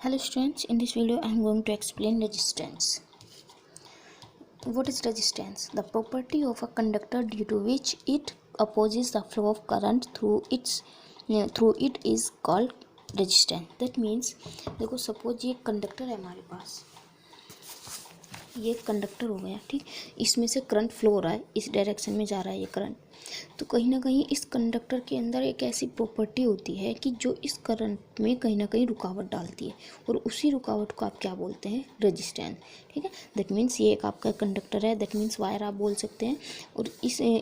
Hello students, in this video I am going to explain resistance. What is resistance? The property of a conductor due to which it opposes the flow of current through it is called resistance. That means देखो suppose ये conductor है हमारे पास, ये conductor हो गया, ठीक। इसमें से करंट फ्लो हो रहा है, इस डायरेक्शन में जा रहा है ये करंट। तो कहीं ना कहीं इस कंडक्टर के अंदर एक ऐसी प्रॉपर्टी होती है कि जो इस करंट में कहीं ना कहीं रुकावट डालती है, और उसी रुकावट को आप क्या बोलते हैं? रेजिस्टेंस, ठीक है। दैट मीन्स ये एक आपका कंडक्टर है, दैट मीन्स वायर आप बोल सकते हैं, और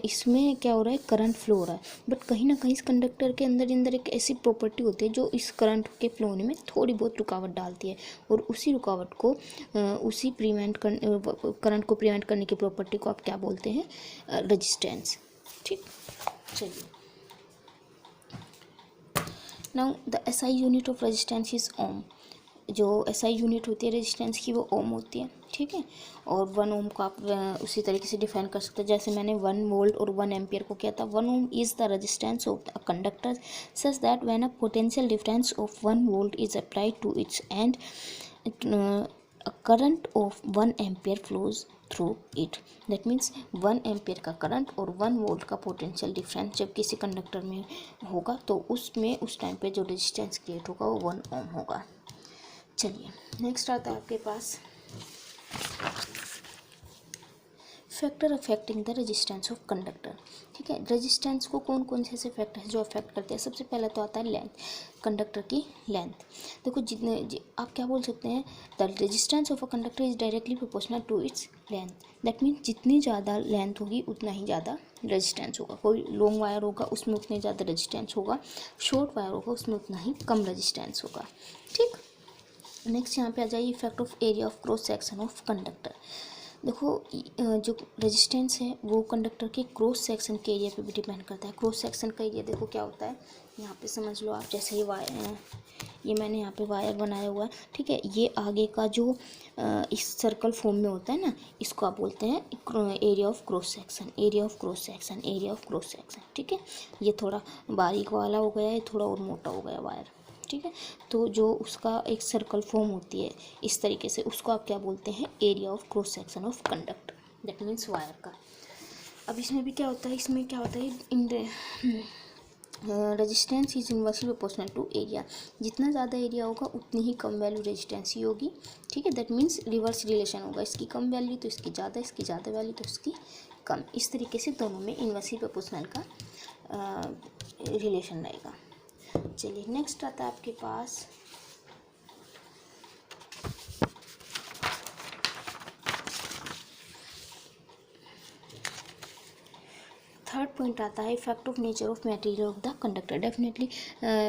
इसमें क्या हो रहा है? करंट फ्लो हो रहा है, बट कहीं ना कहीं इस कंडक्टर के अंदर एक ऐसी प्रॉपर्टी होती है जो इस करंट के फ्लो होने में थोड़ी बहुत रुकावट डालती है, और उसी रुकावट को करंट को प्रिवेंट करने की प्रॉपर्टी को आप क्या बोलते हैं? रेजिस्टेंस, ठीक। चलिए, now the SI unit of resistance is ohm. जो एसआई यूनिट होती है रेजिस्टेंस की वो ओम होती है, ठीक है। और 1 ओम को आप उसी तरीके से डिफाइन कर सकते हैं जैसे मैंने 1 वोल्ट और 1 एम्पियर को किया था। 1 ohm is the resistance of a conductor such that when a potential difference of 1 volt is applied to its end a current of 1 ampere flows through it. That means 1 ampere का current और 1 volt का potential difference जब किसी conductor में होगा तो उसमें उस टाइम पे जो रेजिस्टेंस क्रिएट होगा वो 1 ओम होगा। चलिए, नेक्स्ट आता है आपके पास factor affecting the resistance of conductor, ठीक है। रेजिस्टेंस को कौन कौन से ऐसे फैक्टर हैं जो अफेक्ट करते हैं? सबसे पहले तो आता है लेंथ, कंडक्टर की लेंथ। देखो आप क्या बोल सकते हैं? The resistance of a conductor is directly proportional to its length. That means जितनी ज़्यादा लेंथ होगी उतना ही ज़्यादा रेजिस्टेंस होगा। कोई लॉन्ग वायर होगा उसमें उतनी ज़्यादा रेजिस्टेंस होगा, शॉर्ट वायर होगा उसमें उतना ही कम रेजिस्टेंस होगा, ठीक। नेक्स्ट यहाँ पे आ जाइए effect of area of cross section of conductor. देखो जो रेजिस्टेंस है वो कंडक्टर के क्रॉस सेक्शन के एरिया पे भी डिपेंड करता है। क्रॉस सेक्शन का एरिया देखो क्या होता है, यहाँ पे समझ लो आप, जैसे ये मैंने यहाँ पे वायर बनाया हुआ है, ठीक है। ये आगे का जो इस सर्कल फॉर्म में होता है ना, इसको आप बोलते हैं area of cross section, area of cross section, area of cross section, ठीक है। ये थोड़ा बारीक वाला हो गया है, थोड़ा और मोटा हो गया वायर, ठीक है। तो जो उसका एक सर्कल फॉर्म होती है इस तरीके से, उसको आप क्या बोलते हैं? Area of cross section of conductor, that means wire का। अब इसमें भी क्या होता है, इसमें क्या होता है, in resistance is inversely proportional to area. जितना ज़्यादा एरिया होगा उतनी ही कम वैल्यू रेजिस्टेंस ही होगी, ठीक है। दैट मीन्स रिवर्स रिलेशन होगा, इसकी कम वैल्यू तो इसकी ज़्यादा, इसकी ज़्यादा वैल्यू तो इसकी कम। इस तरीके से दोनों में इनवर्सली प्रोपोर्शनल का रिलेशन रहेगा। चलिए, नेक्स्ट आता है आपके पास थर्ड पॉइंट आता है effect of nature of material of the conductor. Definitely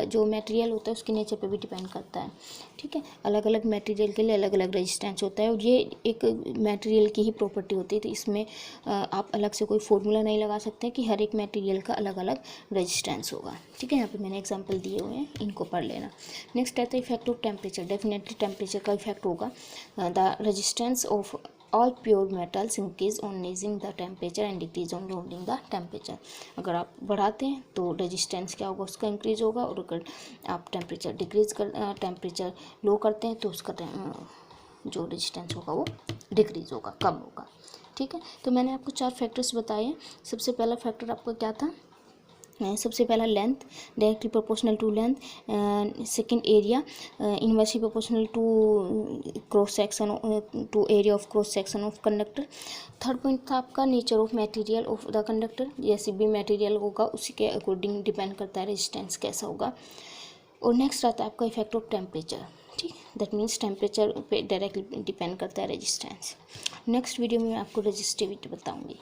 जो मटेरियल होता है उसके नेचर पे भी डिपेंड करता है, ठीक है। अलग अलग मटेरियल के लिए अलग अलग रेजिस्टेंस होता है, और ये एक मटेरियल की ही प्रॉपर्टी होती है। तो इसमें आप अलग से कोई फॉर्मूला नहीं लगा सकते कि हर एक मटेरियल का अलग अलग रेजिस्टेंस होगा, ठीक है। यहाँ पे मैंने एग्जांपल दिए हुए हैं, इनको पढ़ लेना। नेक्स्ट आता है effect of temperature. Definitely temperature का इफेक्ट होगा। The resistance of all pure metals increase on raising the temperature and decrease on lowering the temperature। अगर आप बढ़ाते हैं तो रेजिस्टेंस क्या होगा? उसका इंक्रीज होगा, और अगर आप टेम्परेचर लो करते हैं तो उसका जो रेजिस्टेंस होगा वो डिक्रीज होगा, कम होगा, ठीक है। तो मैंने आपको 4 फैक्टर्स बताए हैं। सबसे पहला फैक्टर आपका क्या था? सबसे पहला length, directly proportional to length. Second area, inversely proportional to cross section to area of cross section of conductor. Third point था आपका nature of material of the conductor. जैसे भी मटेरियल होगा उसी के अकॉर्डिंग डिपेंड करता है रेजिस्टेंस कैसा होगा। और नेक्स्ट आता है आपका इफेक्ट ऑफ टेम्परेचर, ठीक। दैट मीन्स टेम्परेचर पे डायरेक्टली डिपेंड करता है रेजिस्टेंस। नेक्स्ट वीडियो में मैं आपको रेजिस्टिविटी बताऊँगी।